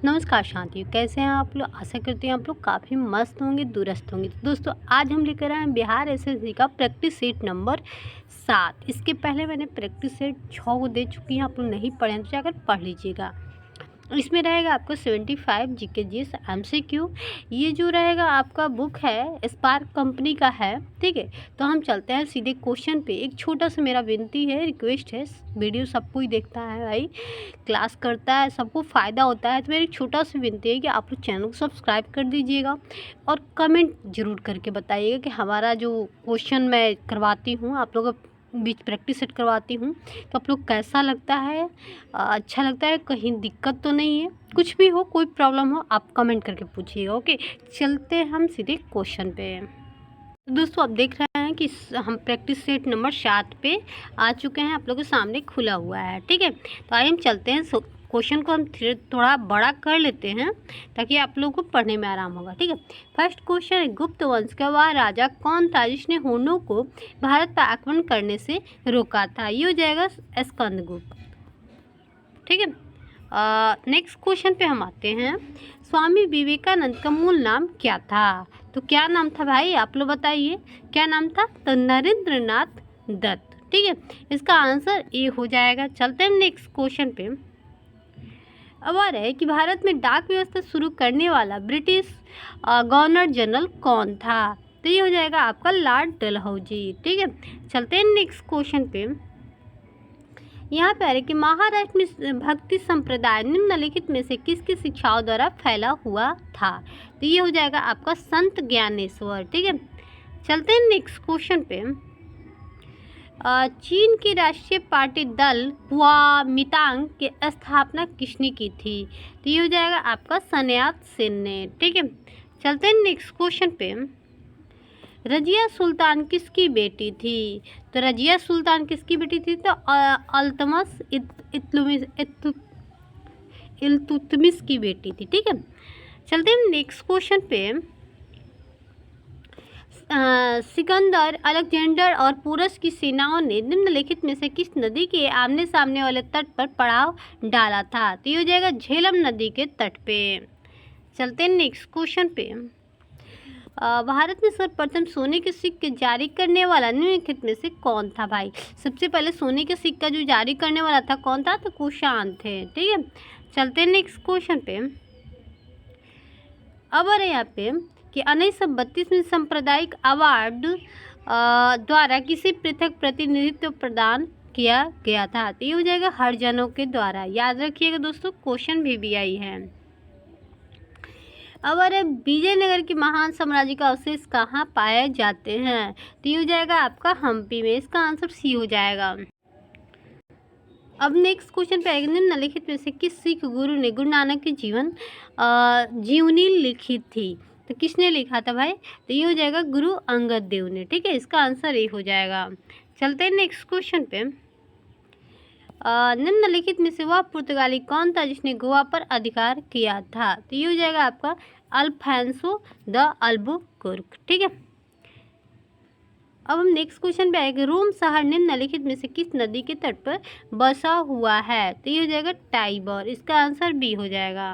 नमस्कार शांति, कैसे हैं आप लोग। आशा करते हैं आप लोग काफ़ी मस्त होंगे, दुरुस्त होंगे। तो दोस्तों आज हम लेकर आए हैं बिहार एसएससी का प्रैक्टिस सेट नंबर 7। इसके पहले मैंने प्रैक्टिस सेट 6 को दे चुकी हैं, आप लोग नहीं पढ़े हैं तो जाकर पढ़ लीजिएगा। इसमें रहेगा आपको 75 जीके जीएस एमसीक्यू। ये जो रहेगा आपका बुक है स्पार्क कंपनी का है, ठीक है। तो हम चलते हैं सीधे क्वेश्चन पे। एक छोटा सा मेरा विनती है, रिक्वेस्ट है, वीडियो सबको ही देखता है भाई, क्लास करता है, सबको फ़ायदा होता है। तो मेरी छोटा सा विनती है कि आप लोग चैनल को सब्सक्राइब कर दीजिएगा और कमेंट ज़रूर करके बताइएगा कि हमारा जो क्वेश्चन मैं करवाती हूँ आप लोगों को बीच प्रैक्टिस सेट करवाती हूँ, तो आप लोग कैसा लगता है, अच्छा लगता है, कहीं दिक्कत तो नहीं है। कुछ भी हो, कोई प्रॉब्लम हो, आप कमेंट करके पूछिएगा। ओके, चलते हैं हम सीधे क्वेश्चन पे। तो दोस्तों आप देख रहे हैं कि हम प्रैक्टिस सेट नंबर 7 पे आ चुके हैं, आप लोगों के सामने खुला हुआ है, ठीक है। तो आइए हम चलते हैं, क्वेश्चन को हम थोड़ा बड़ा कर लेते हैं ताकि आप लोगों को पढ़ने में आराम होगा, ठीक है। फर्स्ट क्वेश्चन है, गुप्त वंश का वह राजा कौन था जिसने हुनों को भारत पर आक्रमण करने से रोका था। ये हो जाएगा स्कंदगुप्त, ठीक है। नेक्स्ट क्वेश्चन पे हम आते हैं, स्वामी विवेकानंद का मूल नाम क्या था। तो क्या नाम था भाई, आप लोग बताइए क्या नाम था। तो नरेंद्रनाथ दत्त, ठीक है। इसका आंसर ए हो जाएगा। चलते हैं नेक्स्ट क्वेश्चन पे। अब आ रहा है कि भारत में डाक व्यवस्था शुरू करने वाला ब्रिटिश गवर्नर जनरल कौन था। तो ये हो जाएगा आपका लॉर्ड डलहौजी, ठीक है। चलते हैं नेक्स्ट क्वेश्चन पे। यहाँ पे आ रहा है कि महाराष्ट्र में भक्ति संप्रदाय निम्नलिखित में से किसकी शिक्षाओं द्वारा फैला हुआ था। तो ये हो जाएगा आपका संत ज्ञानेश्वर, ठीक है। चलते हैं नेक्स्ट क्वेश्चन पे। चीन की राष्ट्रीय पार्टी दल कुओमिंतांग की स्थापना किसने की थी। तो ये हो जाएगा आपका sun यat-sen ने, ठीक है। चलते हैं नेक्स्ट क्वेश्चन पे। रजिया सुल्तान किसकी बेटी थी। तो रजिया सुल्तान किसकी बेटी थी। तो अल्तमस इल्तुतमिश की बेटी थी, ठीक है। चलते हैं नेक्स्ट क्वेश्चन पे। सिकंदर, अलेक्जेंडर और पोरस की सेनाओं ने निम्नलिखित में से किस नदी के आमने सामने वाले तट पर पड़ाव डाला था। तो ये हो जाएगा झेलम नदी के तट पे। चलते हैं नेक्स्ट क्वेश्चन पे। भारत में सर्वप्रथम सोने के सिक्के जारी करने वाला निम्नलिखित में से कौन था भाई। सबसे पहले सोने के सिक्का जो जारी करने वाला था कौन था। तो कुषाण थे, ठीक है। चलते हैं नेक्स्ट क्वेश्चन पे। अब आ रहे यहाँ पे कि 1932 में सांप्रदायिक अवार्ड द्वारा किसी पृथक प्रतिनिधित्व प्रदान किया गया था। तो ये हो जाएगा हरिजनों के द्वारा। याद रखिएगा दोस्तों, क्वेश्चन भी आई है। अब अरे विजयनगर के महान साम्राज्य का अवशेष कहाँ पाए जाते हैं। तो ये हो जाएगा आपका हम्पी में। इसका आंसर सी हो जाएगा। अब नेक्स्ट क्वेश्चन पे आएगा, निम्नलिखित में से किस सिख गुरु ने गुरु नानक की जीवनी लिखी थी। तो किसने लिखा था भाई। तो ये हो जाएगा गुरु अंगद देव ने, ठीक है। इसका आंसर ये हो जाएगा। चलते हैं नेक्स्ट क्वेश्चन पे। निम्नलिखित में से वह पुर्तगाली कौन था जिसने गोवा पर अधिकार किया था। तो ये हो जाएगा आपका अल्फांसो द अल्बुकुर्क, ठीक है। अब हम नेक्स्ट क्वेश्चन पे आएंगे, रोम शहर निम्नलिखित में से किस नदी के तट पर बसा हुआ है। तो ये हो जाएगा टाइबर। इसका आंसर बी हो जाएगा।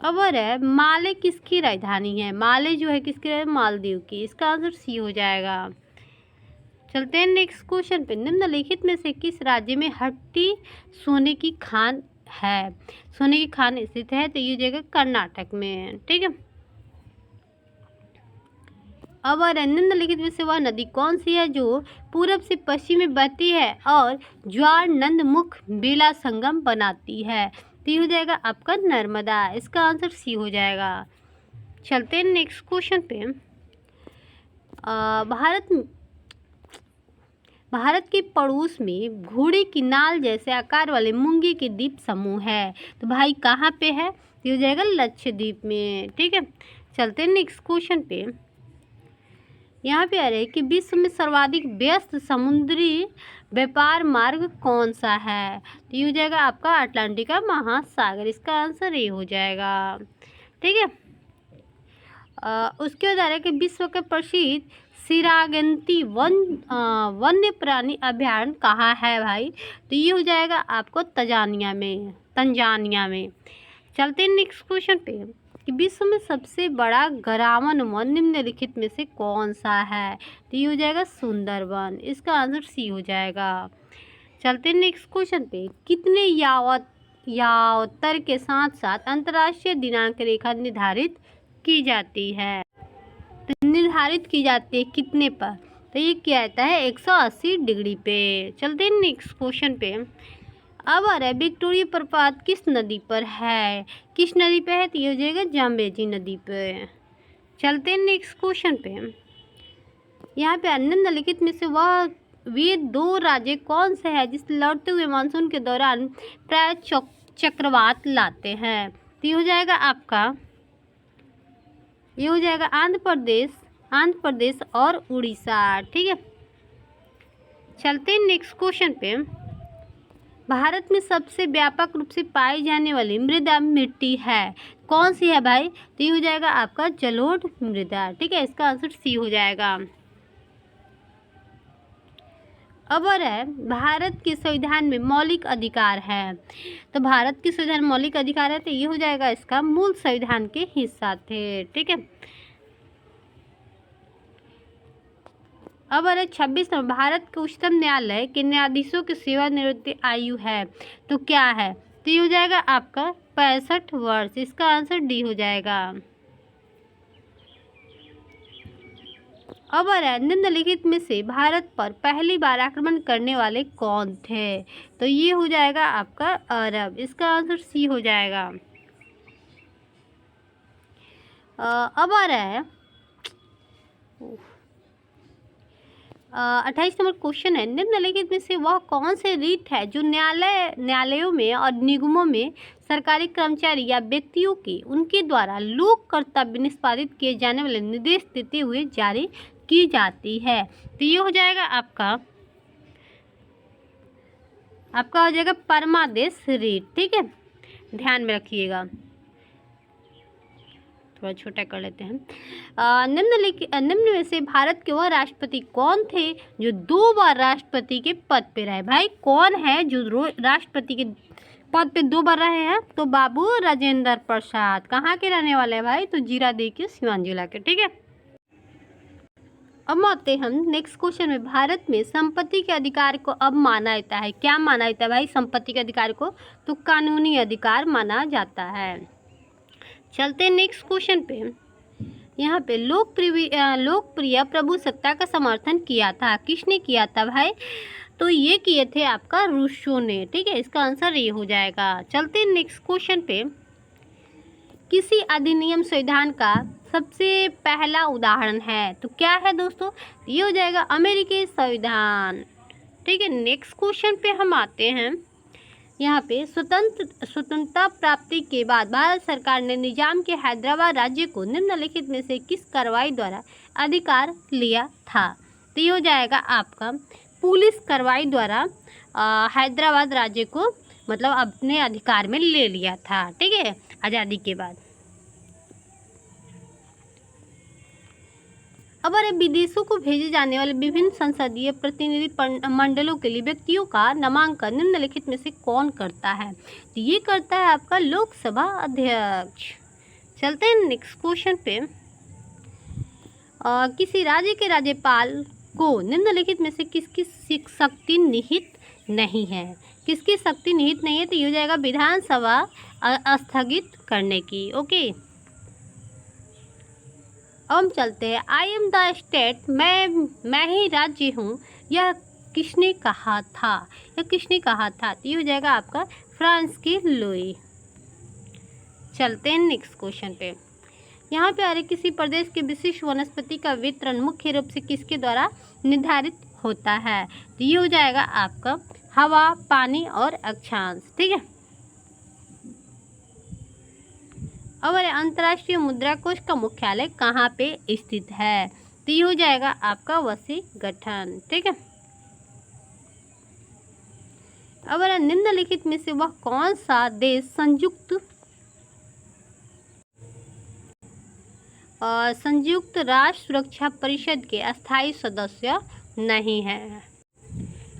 अब है माले किसकी राजधानी है। माले जो है किसकी है, मालदीव की। इसका आंसर सी हो जाएगा। चलते हैं नेक्स्ट क्वेश्चन पे। निम्नलिखित में से किस राज्य में हट्टी सोने की खान है। सोने की खान स्थित है। तो ये जगह कर्नाटक में, ठीक है। अब निम्नलिखित में से वह नदी कौन सी है जो पूरब से पश्चिम में बहती है और ज्वार नंदमुख बेला संगम बनाती है। तो ये हो जाएगा आपका नर्मदा। इसका आंसर सी हो जाएगा। चलते हैं नेक्स्ट क्वेश्चन पे। भारत के पड़ोस में घोड़े की नाल जैसे आकार वाले मूंगे के द्वीप समूह है। तो भाई कहाँ पे है। तो ये हो जाएगा लक्षद्वीप में, ठीक है। चलते हैं नेक्स्ट क्वेश्चन पे। यहाँ पे आ रहा है कि विश्व में सर्वाधिक व्यस्त समुद्री व्यापार मार्ग कौन सा है। तो ये हो जाएगा आपका अटलांटिका महासागर। इसका आंसर ये हो जाएगा, ठीक है। उसके बाद आ रहा है कि विश्व का प्रसिद्ध सिरागंती वन्य प्राणी अभयारण्य कहाँ है भाई? तो ये हो जाएगा आपको तंजानिया में। चलते हैं नेक्स्ट क्वेश्चन पे कि विश्व में सबसे बड़ा गरावन वन निम्नलिखित में से कौन सा है? तो ये हो जाएगा सुंदरवन। इसका आंसर सी हो जाएगा। चलते हैं नेक्स्ट क्वेश्चन पे, कितने यावतर के साथ साथ अंतर्राष्ट्रीय दिनांक रेखा निर्धारित की जाती है? तो निर्धारित की जाती है कितने पर? तो ये क्या आता है 180 डिग्री पे। चलते हैं नेक्स्ट क्वेश्चन पे। अब आ रहा है विक्टोरिया प्रपात किस नदी पर है? किस नदी पे है? तो ये हो जाएगा जाम्बेजी नदी पे। चलते हैं नेक्स्ट क्वेश्चन पे। यहाँ पे निम्नलिखित में से वे दो राज्य कौन से हैं जिस लौटते हुए मानसून के दौरान प्राय चक्रवात लाते हैं? तो ये हो जाएगा आंध्र प्रदेश और उड़ीसा। ठीक है, चलते हैं नेक्स्ट क्वेश्चन पे। भारत में सबसे व्यापक रूप से पाई जाने वाली मृदा मिट्टी है कौन सी है भाई? तो ये हो जाएगा आपका जलोढ़ मृदा। ठीक है, इसका आंसर सी हो जाएगा। अब है भारत के संविधान में मौलिक अधिकार है। तो भारत के संविधान में मौलिक अधिकार है, तो ये हो जाएगा इसका मूल संविधान के हिस्सा थे। ठीक है, अब है 26 नंबर, भारत के उच्चतम न्यायालय के न्यायाधीशों की सेवानिवृत्ति आयु है तो क्या है? तो ये हो जाएगा आपका 65 वर्ष। इसका आंसर डी हो जाएगा। अब निम्नलिखित में से भारत पर पहली बार आक्रमण करने वाले कौन थे? तो ये हो जाएगा आपका अरब। इसका आंसर सी हो जाएगा। अब आ रहा है 28 नंबर क्वेश्चन है, निम्नलिखित में से वह कौन से रीत है जो न्यायालयों में और निगमों में सरकारी कर्मचारी या व्यक्तियों की उनके द्वारा लोक कर्तव्य निष्पादित किए जाने वाले निर्देश देते हुए जारी की जाती है? तो ये हो जाएगा आपका हो जाएगा परमादेश रीत। ठीक है, ध्यान में रखिएगा, थोड़ा छोटा कर लेते हैं। निम्न में से भारत के वह राष्ट्रपति कौन थे जो 2 बार राष्ट्रपति के पद पे रहे? भाई कौन है जो राष्ट्रपति के पद पे 2 बार रहे हैं? तो बाबू राजेंद्र प्रसाद। कहाँ के रहने वाले हैं भाई? तो जीरादेई के, सिवान जिला के। ठीक है, अब आते हम नेक्स्ट क्वेश्चन में। भारत में संपत्ति के अधिकार को अब माना जाता है, क्या माना जाता है भाई संपत्ति के अधिकार को? तो कानूनी अधिकार माना जाता है। चलते हैं नेक्स्ट क्वेश्चन पे। यहाँ पे लोकप्रिय प्रभुसत्ता का समर्थन किया था, किसने किया था भाई? तो ये किए थे आपका रूसो ने। ठीक है, इसका आंसर ये हो जाएगा। चलते हैं नेक्स्ट क्वेश्चन पे। किसी अधिनियम संविधान का सबसे पहला उदाहरण है तो क्या है दोस्तों? ये हो जाएगा अमेरिकी संविधान। ठीक है, नेक्स्ट क्वेश्चन पे हम आते हैं। यहाँ पे स्वतंत्रता प्राप्ति के बाद भारत सरकार ने निजाम के हैदराबाद राज्य को निम्नलिखित में से किस कार्रवाई द्वारा अधिकार लिया था? तो ये हो जाएगा आपका पुलिस कार्रवाई द्वारा हैदराबाद राज्य को मतलब अपने अधिकार में ले लिया था। ठीक है, आज़ादी के बाद। अब विदेशों को भेजे जाने वाले विभिन्न संसदीय प्रतिनिधि मंडलों के लिए व्यक्तियों का नामांकन निम्नलिखित में से कौन करता है? तो ये करता है आपका लोकसभा अध्यक्ष। चलते हैं नेक्स्ट क्वेश्चन पे। किसी राज्य के राज्यपाल को निम्नलिखित में से किसकी शक्ति निहित नहीं है? किसकी शक्ति निहित नहीं है? तो ये हो जाएगा विधानसभा स्थगित करने की। ओके, अब हम चलते हैं। आई एम द स्टेट, मैं ही राज्य हूँ, यह किसने कहा था? तो ये हो जाएगा आपका फ्रांस की लुई। चलते हैं नेक्स्ट क्वेश्चन पे। यहाँ पे आ रहे किसी प्रदेश के विशिष्ट वनस्पति का वितरण मुख्य रूप से किसके द्वारा निर्धारित होता है? तो ये हो जाएगा आपका हवा, पानी और अक्षांश। ठीक है, अब अंतर्राष्ट्रीय मुद्रा कोष का मुख्यालय कहाँ पे स्थित है? तो ये हो जाएगा आपका वाशिंगटन। ठीक है, अब निम्नलिखित में से वह कौन सा देश संयुक्त राष्ट्र सुरक्षा परिषद के अस्थायी सदस्य नहीं है।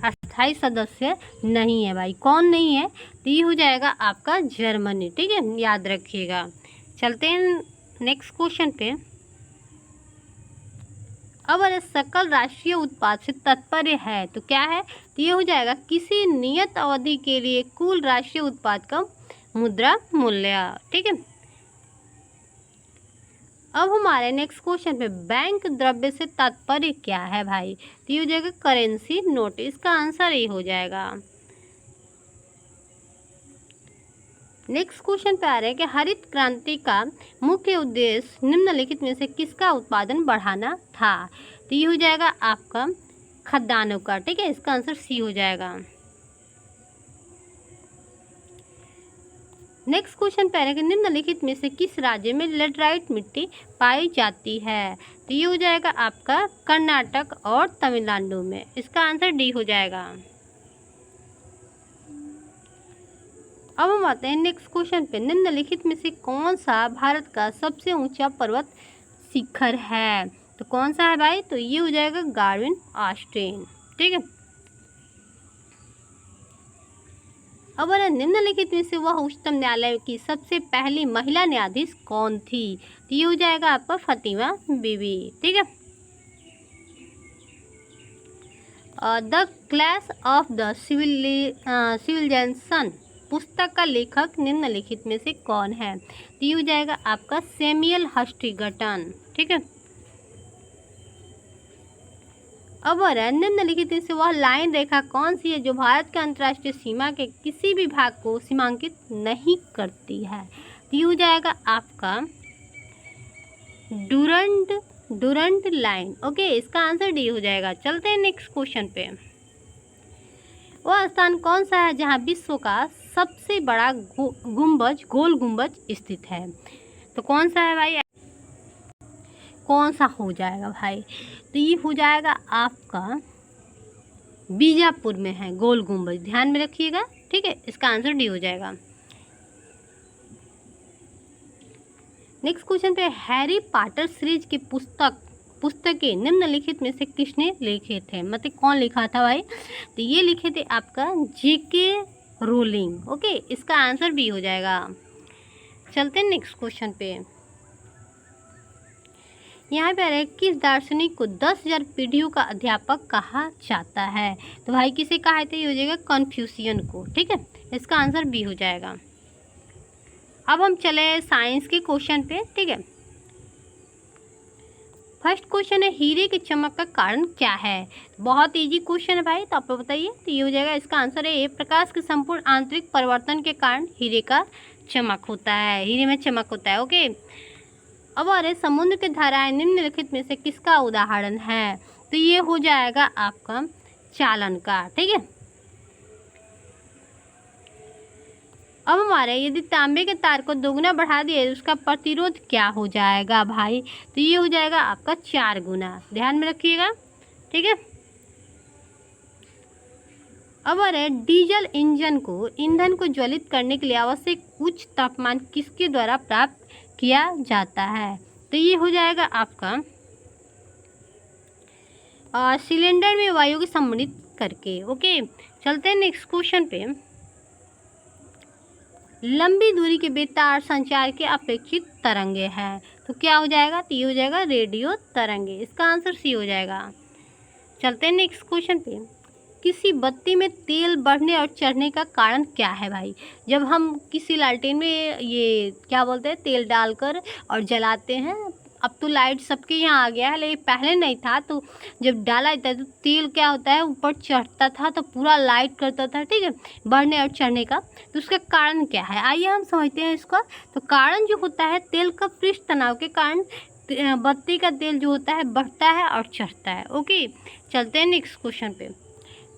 अस्थायी सदस्य नहीं है भाई, कौन नहीं है? तो ये हो जाएगा आपका जर्मनी। ठीक है, याद रखिएगा। चलते हैं नेक्स्ट क्वेश्चन पे। अब अगर सकल राष्ट्रीय उत्पाद से तात्पर्य है तो क्या है? तो ये हो जाएगा किसी नियत अवधि के लिए कुल राष्ट्रीय उत्पाद का मुद्रा मूल्य। ठीक है, अब हमारे नेक्स्ट क्वेश्चन पे बैंक द्रव्य से तात्पर्य क्या है भाई? तो ये हो जाएगा करेंसी नोट। इसका आंसर ये हो जाएगा। नेक्स्ट क्वेश्चन पे आ रहा है कि हरित क्रांति का मुख्य उद्देश्य निम्नलिखित में से किसका उत्पादन बढ़ाना था? तो ये हो जाएगा आपका खदानों का। ठीक है, इसका आंसर सी हो जाएगा। नेक्स्ट क्वेश्चन पे आ रहा है कि निम्नलिखित में से किस राज्य में लेटराइट मिट्टी पाई जाती है? तो ये हो जाएगा आपका कर्नाटक और तमिलनाडु में। इसका आंसर डी हो जाएगा। अब हम आते हैं नेक्स्ट क्वेश्चन पे। निम्नलिखित में से कौन सा भारत का सबसे ऊंचा पर्वत शिखर है? तो कौन सा है भाई? तो ये हो जाएगा गार्विन ऑस्टेन। ठीक है, अब निम्नलिखित में से वह उच्चतम न्यायालय की सबसे पहली महिला न्यायाधीश कौन थी? तो ये हो जाएगा आपका फतिमा बीबी। ठीक है, the clash of the civilisation पुस्तक का लेखक निम्नलिखित में से कौन है? तो ये हो जाएगा आपका सैमुअल हस्टिंगटन। ठीक है, अब निम्नलिखित में से वह लाइन रेखा कौन सी है जो भारत के अंतर्राष्ट्रीय सीमा के किसी भी भाग को सीमांकित नहीं करती है? तो ये हो जाएगा आपका डूरंट लाइन। ओके, इसका आंसर डी हो जाएगा। चलते हैं नेक्स्ट क्वेश्चन पे। वह स्थान कौन सा है जहां विश्व का सबसे बड़ा गोल गुंबज स्थित है? तो कौन सा है भाई? कौन सा हो जाएगा भाई? तो ये हो जाएगा आपका बीजापुर में है गोल गुंबज, ध्यान में रखिएगा। ठीक है, इसका आंसर डी हो जाएगा। नेक्स्ट क्वेश्चन पे, हैरी पॉटर सीरीज की पुस्तकें निम्नलिखित में से किसने लिखे थे? मतलब कौन लिखा था भाई? तो ये लिखे थे आपका जेके रोलिंग। ओके, इसका आंसर बी हो जाएगा। चलते हैं नेक्स्ट क्वेश्चन पे। यहाँ पे आ रहा है किस दार्शनिक को 10,000 पीढ़ियों का अध्यापक कहा जाता है? तो भाई किसे कहा था? ये हो जाएगा कन्फ्यूशियन को। ठीक है, इसका आंसर बी हो जाएगा। अब हम चले साइंस के क्वेश्चन पे। ठीक है, फर्स्ट क्वेश्चन है हीरे की चमक का कारण क्या है? बहुत इजी क्वेश्चन है भाई, तो आप लोग बताइए। तो ये हो जाएगा, इसका आंसर है ए, प्रकाश के संपूर्ण आंतरिक परिवर्तन के कारण हीरे का चमक होता है, हीरे में चमक होता है। ओके, अब आ रहे समुद्र की धाराएं निम्नलिखित में से किसका उदाहरण है? तो ये हो जाएगा आपका चालन का। ठीक है, अब हमारे यदि तांबे के तार को दोगुना बढ़ा दिए तो उसका प्रतिरोध क्या हो जाएगा भाई? तो ये हो जाएगा आपका 4 गुना, ध्यान में रखिएगा। ठीक है, अब अरे डीजल इंजन को ईंधन को ज्वलित करने के लिए आवश्यक उच्च तापमान किसके द्वारा प्राप्त किया जाता है? तो ये हो जाएगा आपका सिलेंडर में वायु को सम्मिलित करके। ओके, चलते हैं नेक्स्ट क्वेश्चन पे। लंबी दूरी के बेतार संचार के अपेक्षित तरंगे हैं, तो क्या हो जाएगा? तो ये हो जाएगा रेडियो तरंगे। इसका आंसर सी हो जाएगा। चलते हैं नेक्स्ट क्वेश्चन पे। किसी बत्ती में तेल बढ़ने और चढ़ने का कारण क्या है भाई? जब हम किसी लालटेन में ये क्या बोलते हैं तेल डालकर और जलाते हैं, अब तो लाइट सबके यहाँ आ गया है, लेकिन पहले नहीं था। तो जब डाला जाता है तो तेल क्या होता है ऊपर चढ़ता था तो पूरा लाइट करता था। ठीक है, बढ़ने और चढ़ने का। तो उसका कारण क्या है, आइए हम समझते हैं इसका। तो कारण जो होता है तेल का पृष्ठ तनाव के कारण बत्ती का तेल जो होता है बढ़ता है और चढ़ता है। ओके, चलते हैं नेक्स्ट क्वेश्चन पे।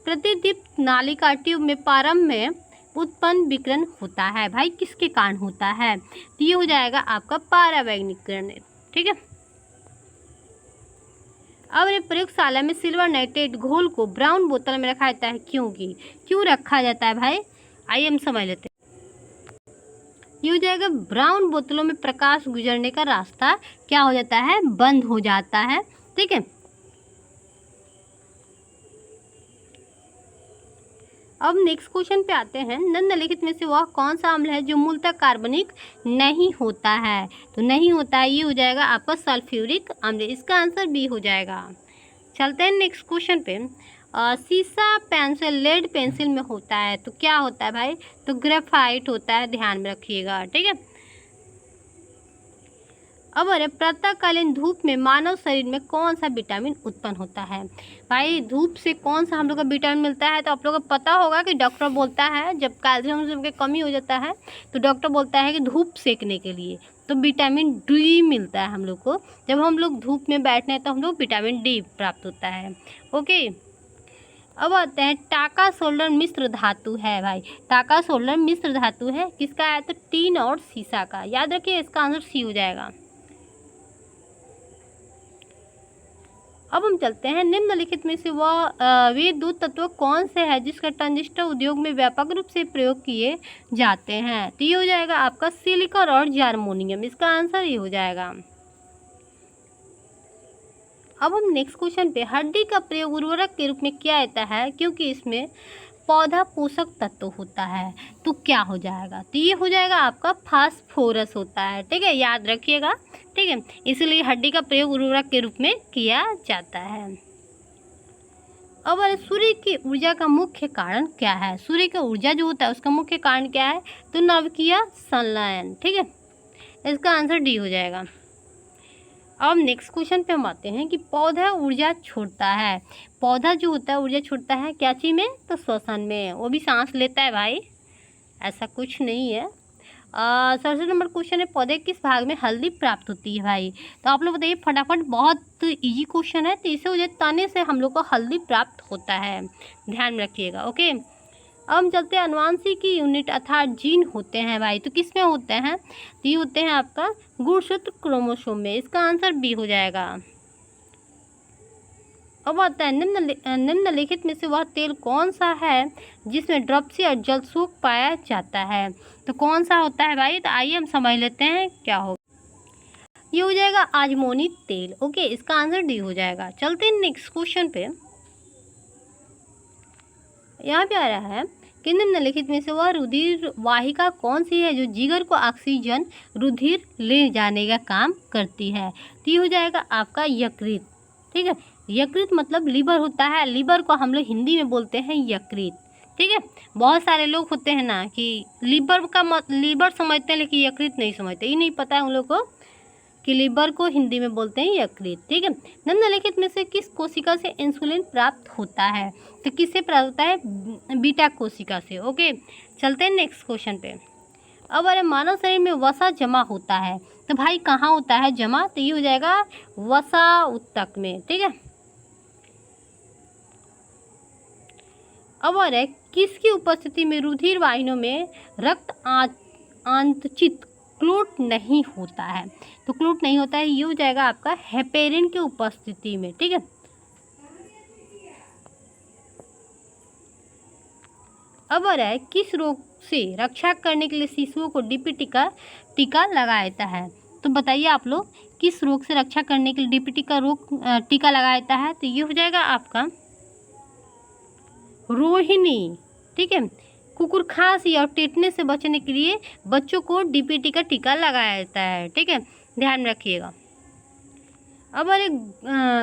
प्रतिदीप्त नालिका ट्यूब में प्रारंभ में उत्पन्न विकिरण होता है भाई, किसके कारण होता है? तो ये हो जाएगा आपका परावैगनीकरण। ठीक है, अब ये प्रयोगशाला में सिल्वर नाइट्रेट घोल को ब्राउन बोतल में रखा जाता है, क्यों रखा जाता है भाई? आइए हम समझ लेते हैं। ये हो जाएगा ब्राउन बोतलों में प्रकाश गुजरने का रास्ता क्या हो जाता है, बंद हो जाता है। ठीक है, अब नेक्स्ट क्वेश्चन पे आते हैं। निम्नलिखित में से वह कौन सा अम्ल है जो मूलतः कार्बनिक नहीं होता है? तो नहीं होता है, ये हो जाएगा आपका सल्फ्यूरिक अम्ल। इसका आंसर बी हो जाएगा। चलते हैं नेक्स्ट क्वेश्चन पे। सीसा पेंसिल लेड पेंसिल में होता है तो क्या होता है भाई? तो ग्रेफाइट होता है, ध्यान में रखिएगा। ठीक है, अब अरे प्रातःकालीन धूप में मानव शरीर में कौन सा विटामिन उत्पन्न होता है? भाई धूप से कौन सा हम लोग को विटामिन मिलता है? तो आप लोगों को पता होगा कि डॉक्टर बोलता है जब कैल्शियम की कमी हो जाता है तो डॉक्टर बोलता है कि धूप सेकने के लिए, तो विटामिन डी मिलता है हम लोग को। जब हम लोग धूप में बैठते हैं तो हम लोग विटामिन डी प्राप्त होता है। ओके, अब आते हैं टाका सोल्डर मिश्र धातु है भाई। टाका सोल्डर मिश्र धातु है किसका है? तो टीन और सीसा का। याद रखिए इसका आंसर सी हो जाएगा। अब हम चलते हैं निम्नलिखित में से वह वे दो तत्व कौन से हैं जिसका ट्रांजिस्टर उद्योग में व्यापक रूप से प्रयोग किए जाते हैं? तो ये हो जाएगा आपका सिलिकॉन और जर्मोनियम। इसका आंसर ये हो जाएगा। अब हम नेक्स्ट क्वेश्चन पे, हड्डी का प्रयोग उर्वरक के रूप में किया जाता है क्योंकि इसमें पौधा पोषक तत्व होता है, तो क्या हो जाएगा? तो ये हो जाएगा आपका फास्फोरस होता है। ठीक है, याद रखिएगा। ठीक है, इसलिए हड्डी का प्रयोग उर्वरक के रूप में किया जाता है। अब सूर्य की ऊर्जा का मुख्य कारण क्या है? सूर्य की ऊर्जा जो होता है उसका मुख्य कारण क्या है? तो नाभिकीय संलयन। ठीक है, इसका आंसर डी हो जाएगा। अब नेक्स्ट क्वेश्चन पे हम आते हैं कि पौधा ऊर्जा छोड़ता है। पौधा जो होता है ऊर्जा छोड़ता है क्या चीज़ में? तो श्वसन में। वो भी सांस लेता है भाई, ऐसा कुछ नहीं है। 67 नंबर क्वेश्चन है, पौधे किस भाग में हल्दी प्राप्त होती है भाई? तो आप लोग बताइए फटाफट, बहुत इजी क्वेश्चन है। तो इसे हो जाए तने से हम लोग को हल्दी प्राप्त होता है, ध्यान में रखिएगा। ओके, अब हम चलते हैं अनुवांशिकी यूनिट अर्थात जीन होते हैं भाई, तो किस में होते हैं? तो ये होते हैं आपका गुणसूत्र क्रोमोसोम में। इसका आंसर बी हो जाएगा। अब आता है निम्नलिखित में से वह तेल कौन सा है जिसमें ड्रॉप्सी और जलशोक पाया जाता है? तो कौन सा होता है भाई? तो आइए हम समझ लेते हैं क्या होगा। ये हो जाएगा आजमोनी तेल। ओके, इसका आंसर डी हो जाएगा। चलते हैं नेक्स्ट क्वेश्चन पे। यहाँ पे आ रहा है कि निम्नलिखित में से वह रुधिर वाहिका कौन सी है जो जिगर को ऑक्सीजन रुधिर ले जाने का काम करती है? तो ये हो जाएगा आपका यकृत। ठीक है, यकृत मतलब लीवर होता है। लीवर को हम लोग हिंदी में बोलते हैं यकृत। ठीक है, बहुत सारे लोग होते हैं ना कि लीवर का लीवर समझते हैं लेकिन यकृत नहीं समझते। ये नहीं पता है उन लोग को कि लीवर को हिंदी में बोलते हैं यकृत। ठीक है, निम्नलिखित में से किस कोशिका से इंसुलिन प्राप्त होता है? तो किससे प्राप्त होता है? बीटा कोशिका से। ओके, चलते हैं नेक्स्ट क्वेश्चन पे। अब अरे मानव शरीर में वसा जमा होता है तो भाई कहाँ होता है जमा? तो ये हो जाएगा वसा उत्तक में। ठीक है, अब अरे किसकी उपस्थिति में रुधिर वाहिनियों में रक्त आंतचित क्लोट नहीं होता है? तो क्लोट नहीं होता है, ये हो जाएगा आपका हेपेरिन की उपस्थिति में। ठीक है, अब आ रहा है किस रोग से रक्षा करने के लिए शिशुओं को डीपी टीका लगाया जाता है? तो बताइए आप लोग, किस रोग से रक्षा करने के लिए डीपी टीका लगाया जाता है? तो ये हो जाएगा आपका रोहिणी। ठीक है, कुकुर खांसी और टेटनेस से बचने के लिए बच्चों को डीपीटी का टीका लगाया जाता है। ठीक है, ध्यान में रखिएगा। अब अरे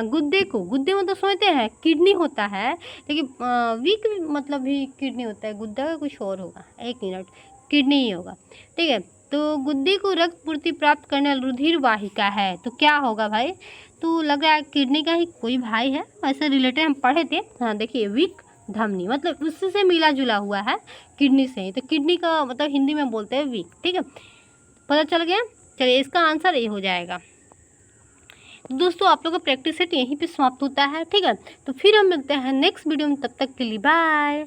गुद्दे में तो समझते हैं किडनी होता है, लेकिन वीक मतलब भी किडनी होता है। गुद्दा का कुछ और होगा, एक मिनट, किडनी ही होगा। ठीक है, तो गुद्दे को रक्त पूर्ति प्राप्त करने वाला रुधिर वाहिका है, तो क्या होगा भाई? तो लग रहा है किडनी का ही कोई भाई है, ऐसे रिलेटेड हम पढ़े थे। हाँ देखिए, वीक धमनी मतलब उससे मिला जुला हुआ है किडनी से ही, तो किडनी का मतलब हिंदी में बोलते हैं वीक। ठीक है, पता चल गया। चलिए, इसका आंसर ये हो जाएगा। दोस्तों आप लोग का प्रैक्टिस सेट यहीं पे समाप्त होता है। ठीक है, तो फिर हम मिलते हैं नेक्स्ट वीडियो में, तब तक के लिए बाय।